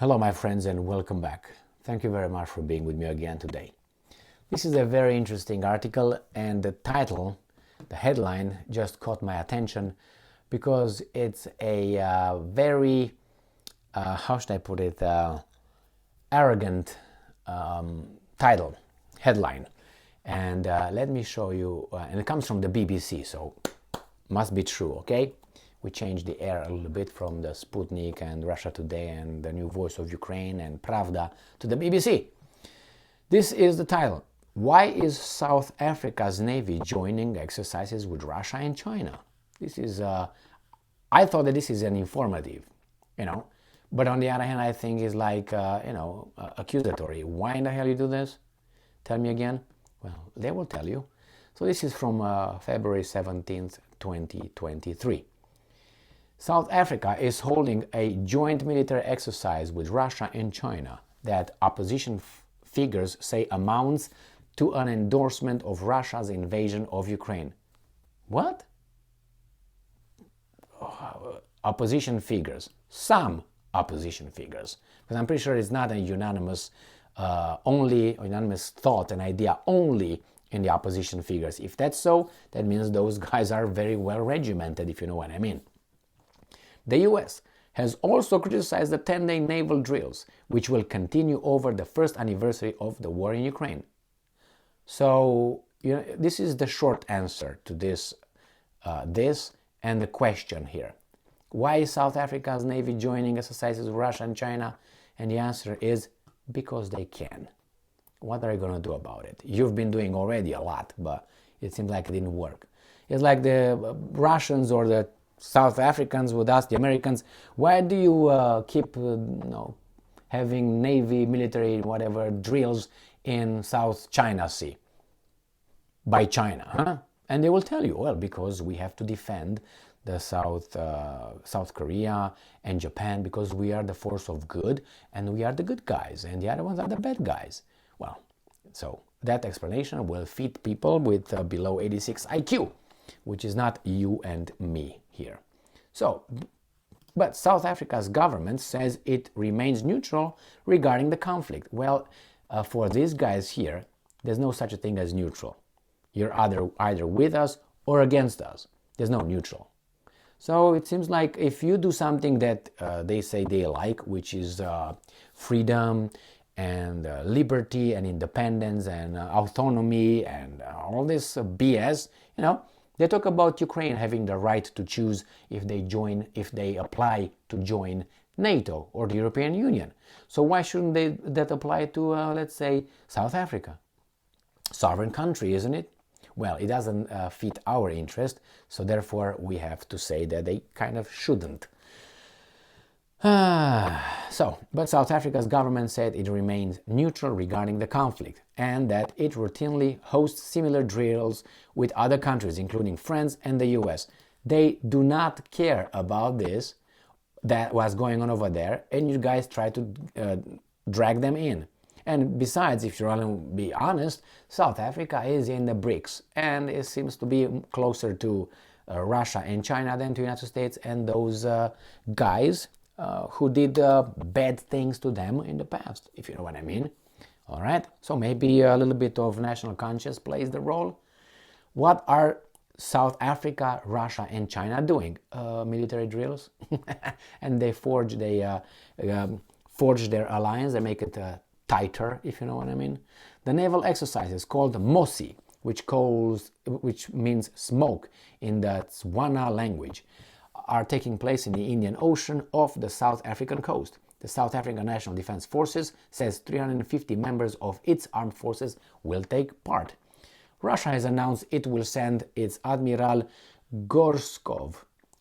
Hello my friends and welcome back. Thank you very much for being with me again today. This is a very interesting article and the title, the headline just caught my attention because it's a very, how should I put it, arrogant title, headline. And let me show you, and it comes from the BBC, so must be true, okay? We changed the air a little bit from the Sputnik and Russia Today and the New Voice of Ukraine and Pravda to the BBC. This is the title. Why is South Africa's Navy joining exercises with Russia and China? This is, I thought that this is an informative, but on the other hand, I think it's like, accusatory. Why in the hell you do this? Tell me again. Well, they will tell you. So this is from February 17th, 2023. South Africa is holding a joint military exercise with Russia and China that opposition figures say amounts to an endorsement of Russia's invasion of Ukraine. What? Opposition figures. Some opposition figures. Because I'm pretty sure it's not a unanimous thought, an idea only in the opposition figures. If that's so, that means those guys are very well regimented, if you know what I mean. The US has also criticized the 10-day naval drills, which will continue over the first anniversary of the war in Ukraine. So, this is the short answer to this and the question here. Why is South Africa's Navy joining exercises with Russia and China? And the answer is because they can. What are you going to do about it? You've been doing already a lot, but it seems like it didn't work. It's like the Russians or the South Africans would ask the Americans, why do you keep having Navy, military, whatever, drills in South China Sea? By China, huh? And they will tell you, well, because we have to defend the South Korea and Japan because we are the force of good and we are the good guys and the other ones are the bad guys. Well, so that explanation will fit people with below 86 IQ, which is not you and me here. So, but South Africa's government says it remains neutral regarding the conflict. Well, for these guys here, there's no such a thing as neutral. You're either with us or against us. There's no neutral. So it seems like if you do something that they say they like, which is freedom and liberty and independence and autonomy and all this BS, they talk about Ukraine having the right to choose if they apply to join NATO or the European Union. So why shouldn't that apply to, let's say, South Africa? Sovereign country, isn't it? Well, it doesn't fit our interest, so therefore we have to say that they kind of shouldn't. But South Africa's government said it remains neutral regarding the conflict and that it routinely hosts similar drills with other countries, including France and the US. They do not care about this, that was going on over there, and you guys try to drag them in. And besides, if you want to be honest, South Africa is in the BRICS, and it seems to be closer to Russia and China than to the United States and those guys who did bad things to them in the past, if you know what I mean. All right, so maybe a little bit of national conscience plays the role. What are South Africa, Russia, and China doing? Military drills, and they forge their alliance. They make it tighter, if you know what I mean. The naval exercises called MOSI, which means smoke in the Tswana language, are taking place in the Indian Ocean off the South African coast. The South African National Defense Forces says 350 members of its armed forces will take part. Russia has announced it will send its Admiral Gorskov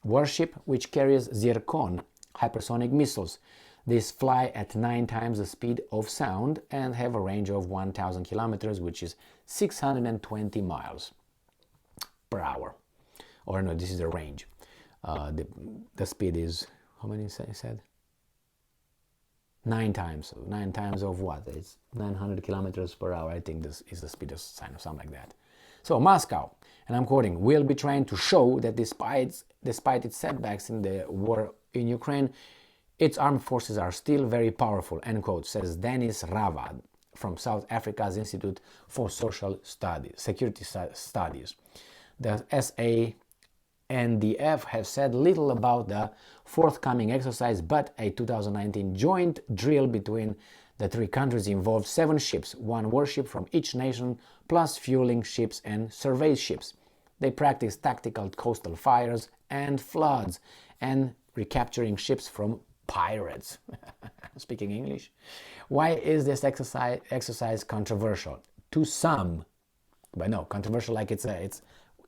warship, which carries Zircon hypersonic missiles. These fly at 9 times the speed of sound and have a range of 1,000 kilometers, which is 620 miles per hour. Or no, this is the range. The speed is, how many I said? 9 times. So 9 times of what? It's 900 kilometers per hour. I think this is the speed of sound or something like that. So Moscow, and I'm quoting, will be trying to show that despite its setbacks in the war in Ukraine, Its armed forces are still very powerful, end quote, says Dennis Ravad from South Africa's Institute for Social Studies, Security Studies. The SANDF has said little about the forthcoming exercise, but a 2019 joint drill between the three countries involved 7 ships, 1 warship from each nation, plus fueling ships and survey ships. They practiced tactical coastal fires and floods and recapturing ships from pirates. Speaking English. Why is this exercise controversial? To some, but no, controversial like it's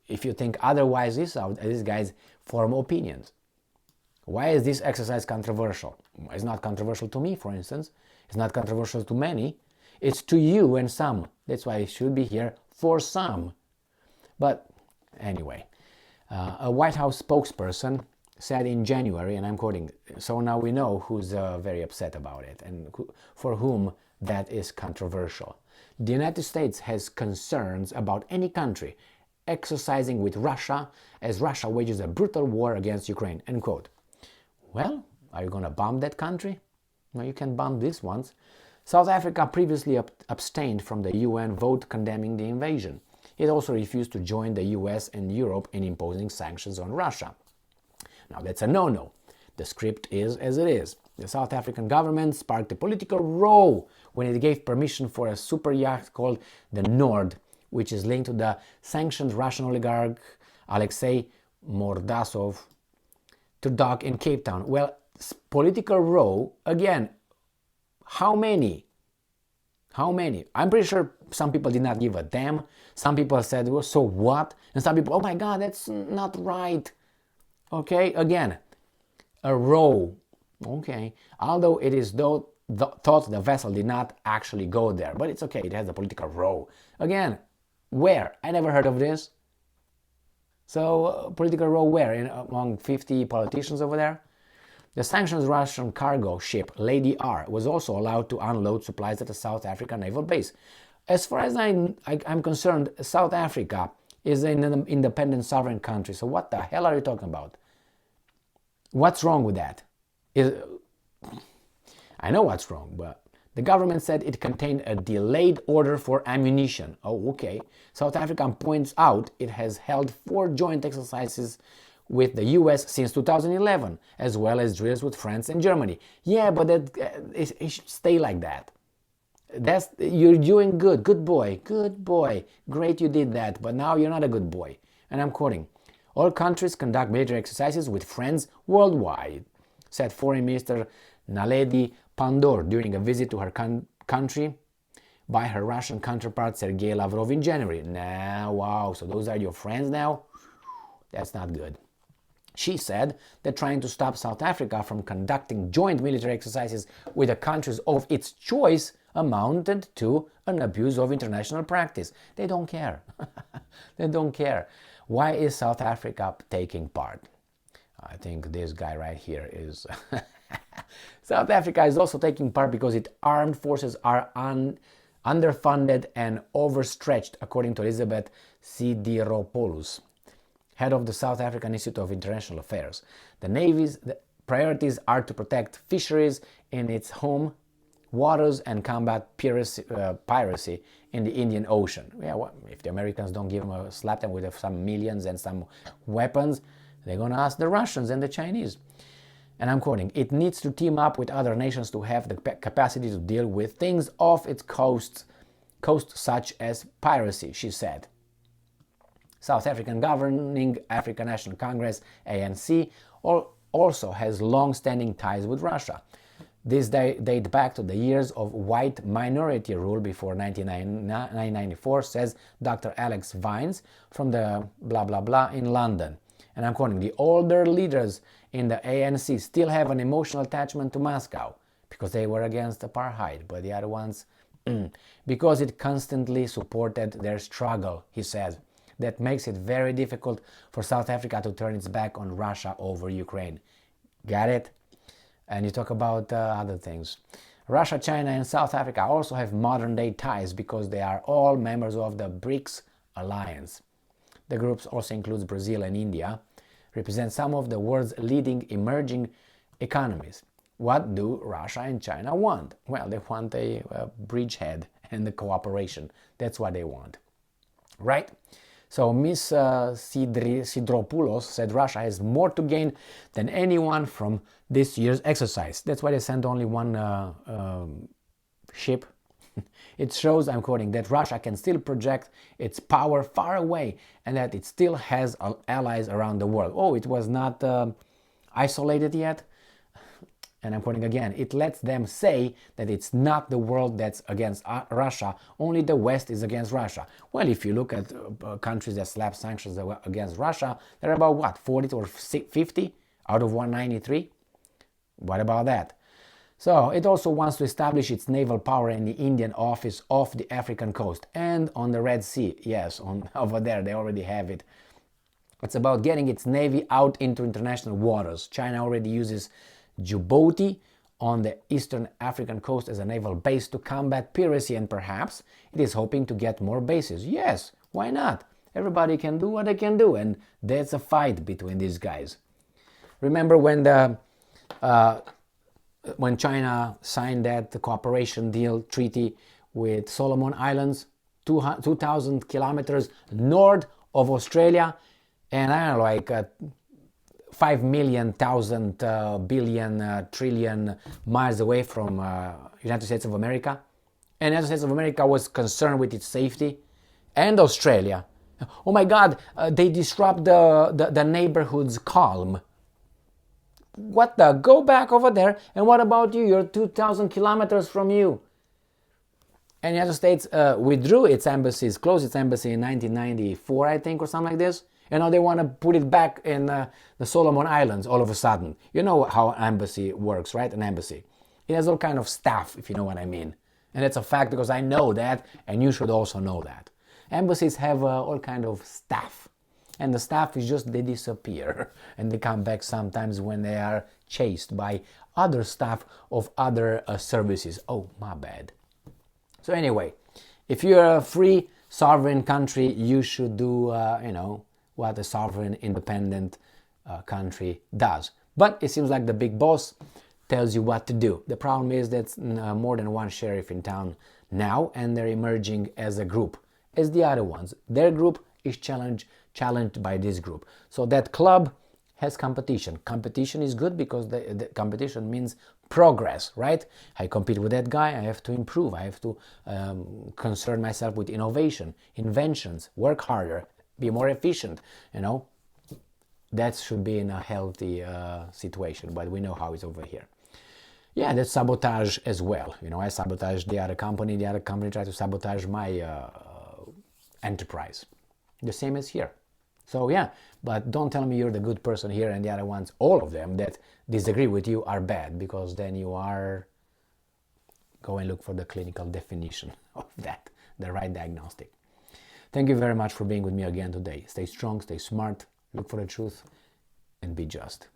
if you think otherwise, these guys form opinions. Why is this exercise controversial? It's not controversial to me, for instance. It's not controversial to many. It's to you and some. That's why it should be here for some. But anyway, a White House spokesperson said in January, and I'm quoting, so now we know who's very upset about it and for whom that is controversial. The United States has concerns about any country exercising with Russia as Russia wages a brutal war against Ukraine, end quote. Well, are you going to bomb that country? No, you can bomb this once. South Africa previously abstained from the UN vote condemning the invasion. It also refused to join the US and Europe in imposing sanctions on Russia. Now that's a no-no. The script is as it is. The South African government sparked a political row when it gave permission for a super yacht called the Nord, which is linked to the sanctioned Russian oligarch Alexei Mordasov, to dock in Cape Town. Well, political row, again, how many? How many? I'm pretty sure some people did not give a damn. Some people said, well, so what? And some people, oh my God, that's not right. Okay, again, a row. Okay, although it is thought the vessel did not actually go there, but it's okay, it has a political row. Again, where? I never heard of this. So, political row where? Among 50 politicians over there? The sanctioned Russian cargo ship Lady R was also allowed to unload supplies at a South African naval base. As far as I'm concerned, South Africa is an independent sovereign country. So what the hell are you talking about? What's wrong with that? I know what's wrong, but the government said it contained a delayed order for ammunition. Oh, okay. South Africa points out it has held 4 joint exercises with the US since 2011, as well as drills with France and Germany. Yeah, but it should stay like that. You're doing good. Good boy. Good boy. Great you did that, but now you're not a good boy. And I'm quoting, all countries conduct military exercises with friends worldwide, said Foreign Minister Naledi Pandor during a visit to her country by her Russian counterpart Sergei Lavrov in January. Now, wow, so those are your friends now? That's not good. She said that trying to stop South Africa from conducting joint military exercises with the countries of its choice amounted to an abuse of international practice. They don't care. They don't care. Why is South Africa taking part? I think this guy right here is... South Africa is also taking part because its armed forces are underfunded and overstretched, according to Elizabeth Sidiropoulos, head of the South African Institute of International Affairs. The Navy's priorities are to protect fisheries in its home waters and combat piracy in the Indian Ocean. Yeah, well, if the Americans don't slap them with some millions and some weapons, they're going to ask the Russians and the Chinese. And I'm quoting, it needs to team up with other nations to have the capacity to deal with things off its coast such as piracy, she said. South African governing African National Congress, ANC, also has long-standing ties with Russia. These date back to the years of white minority rule before 1994, says Dr. Alex Vines from the blah blah blah in London. And I'm quoting, the older leaders in the ANC still have an emotional attachment to Moscow because they were against apartheid, but the other ones, because it constantly supported their struggle, he says. That makes it very difficult for South Africa to turn its back on Russia over Ukraine. Got it? And you talk about other things. Russia, China, and South Africa also have modern-day ties because they are all members of the BRICS alliance. The group also includes Brazil and India, represent some of the world's leading emerging economies. what do Russia and China want? Well, they want a bridgehead and the cooperation. That's what they want, right? So Ms. Sidropoulos said Russia has more to gain than anyone from this year's exercise. That's why they sent only one ship. It shows, I'm quoting, that Russia can still project its power far away and that it still has allies around the world. Oh, it was not isolated yet? And I'm quoting again, it lets them say that it's not the world that's against Russia, only the West is against Russia. Well, if you look at countries that slap sanctions against Russia, they're about what, 40 or 50 out of 193? What about that? So it also wants to establish its naval power in the Indian office off the African coast and on the Red Sea. Yes, over there they already have it. It's about getting its navy out into international waters. China already uses Djibouti on the eastern African coast as a naval base to combat piracy, and perhaps it is hoping to get more bases. Yes, why not? Everybody can do what they can do, and that's a fight between these guys. Remember when China signed that cooperation deal treaty with Solomon Islands, 2,000 kilometers north of Australia, and I don't know, like 5 million, 1,000 billion, trillion miles away from United States of America. And the United States of America was concerned with its safety. And Australia. Oh my God, they disrupt the neighborhood's calm. What the? Go back over there. And what about you? You're 2,000 kilometers from you. And the United States withdrew its embassies, closed its embassy in 1994, I think, or something like this. You know, they want to put it back in the Solomon Islands all of a sudden. You know how an embassy works, right? An embassy. It has all kind of staff, if you know what I mean. And it's a fact because I know that, and you should also know that. Embassies have all kind of staff. And the staff is just, they disappear. And they come back sometimes when they are chased by other staff of other services. Oh, my bad. So anyway, if you're a free, sovereign country, you should do, what a sovereign, independent country does. But it seems like the big boss tells you what to do. The problem is that more than one sheriff in town now, and they're emerging as a group, as the other ones. Their group is challenged by this group. So that club has competition. Competition is good because the competition means progress, right? I compete with that guy, I have to improve, I have to concern myself with innovation, inventions, work harder, be more efficient, That should be in a healthy situation, but we know how it's over here. Yeah, that's sabotage as well. I sabotage the other company tried to sabotage my enterprise. The same as here. So yeah, but don't tell me you're the good person here and the other ones, all of them that disagree with you are bad, because then you are, go and look for the clinical definition of that, the right diagnostic. Thank you very much for being with me again today. Stay strong, stay smart, look for the truth, and be just.